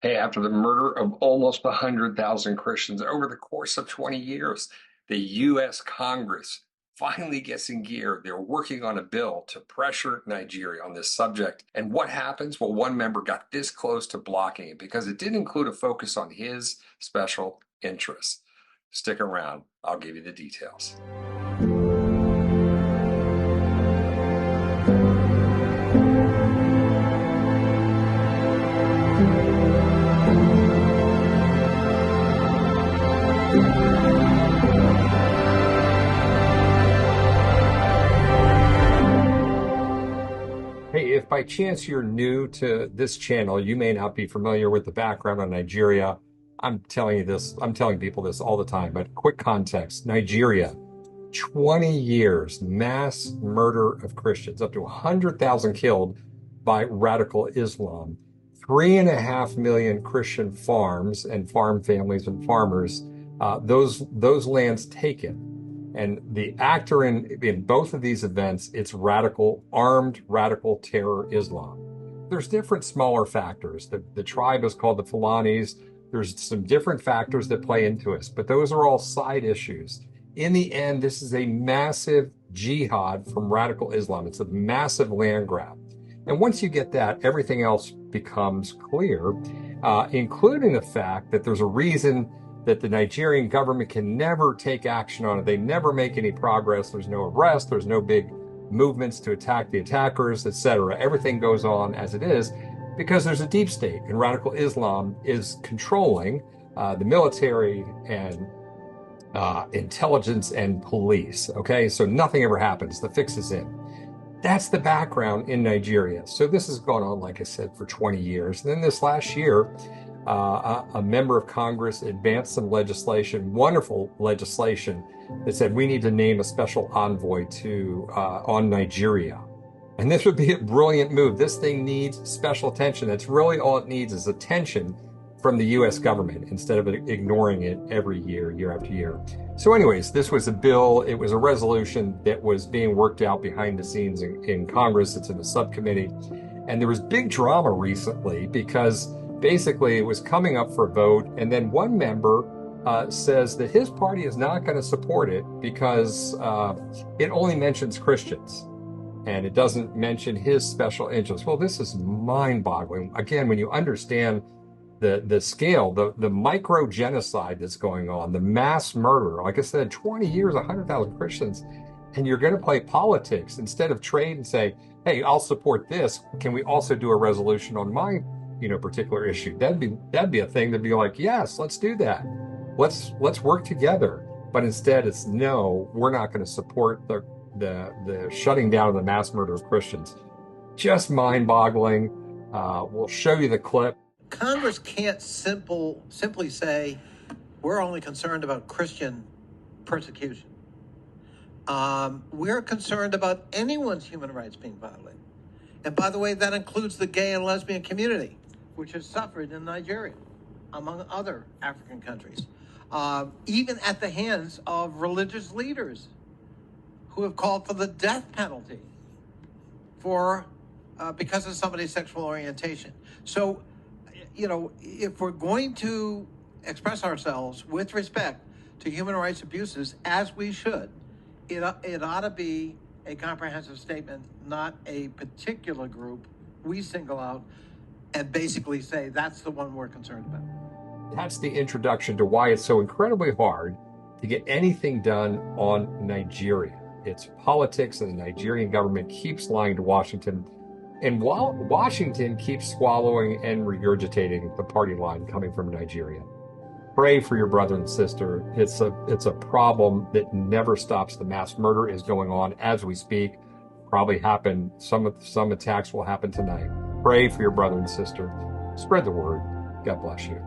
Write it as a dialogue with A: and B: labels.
A: Hey, after the murder of almost 100,000 Christians over the course of 20 years, the U.S. Congress finally gets in gear. They're working on a bill to pressure Nigeria on this subject. And what happens? Well, one member got this close to blocking it because it did include a focus on his special interests. Stick around, I'll give you the details. Hey, if by chance you're new to this channel, you may not be familiar with the background on Nigeria. I'm telling people this all the time, but quick context. Nigeria, 20 years, mass murder of Christians, up to 100,000 killed by radical Islam, 3.5 million Christian farms and farm families and farmers, those lands taken. And the actor in both of these events, it's armed radical terror Islam. There's different smaller factors. The tribe is called the Fulanis. There's some different factors that play into it, but those are all side issues. In the end, this is a massive jihad from radical Islam. It's a massive land grab. And once you get that, everything else becomes clear, including the fact that there's a reason that the Nigerian government can never take action on it. They never make any progress. There's no arrest. There's no big movements to attack the attackers, etc. Everything goes on as it is because there's a deep state, and radical Islam is controlling the military and intelligence and police. Okay, so nothing ever happens. The fix is in. That's the background in Nigeria. So this has gone on, like I said, for 20 years. And then this last year, a member of Congress advanced some legislation, wonderful legislation, that said we need to name a special envoy on Nigeria. And this would be a brilliant move. This thing needs special attention. That's really all it needs is attention from the U.S. government instead of ignoring it every year, year after year. So anyways, this was a bill. It was a resolution that was being worked out behind the scenes in Congress. It's in a subcommittee. And there was big drama recently because basically it was coming up for a vote. And then one member says that his party is not going to support it because it only mentions Christians and it doesn't mention his special interests. Well, this is mind-boggling. Again, when you understand the scale, the micro genocide that's going on, the mass murder, like I said, 20 years, 100,000 Christians, and you're going to play politics instead of trade and say, hey, I'll support this. Can we also do a resolution on my, particular issue? That'd be a thing to be like, yes, let's do that. Let's work together. But instead it's no, we're not going to support the shutting down of the mass murder of Christians. Just mind-boggling. We'll show you the clip.
B: Congress can't simply say, we're only concerned about Christian persecution. We're concerned about anyone's human rights being violated. And by the way, that includes the gay and lesbian community, which has suffered in Nigeria, among other African countries, even at the hands of religious leaders who have called for the death penalty because of somebody's sexual orientation. So, if we're going to express ourselves with respect to human rights abuses, as we should, it ought to be a comprehensive statement, not a particular group we single out and basically say that's the one we're concerned about.
A: That's the introduction to why it's so incredibly hard to get anything done on Nigeria. It's politics, and the Nigerian government keeps lying to Washington. And while Washington keeps swallowing and regurgitating the party line coming from Nigeria, pray for your brother and sister. It's a problem that never stops. The mass murder is going on as we speak. Probably happen. Some attacks will happen tonight. Pray for your brother and sister. Spread the word. God bless you.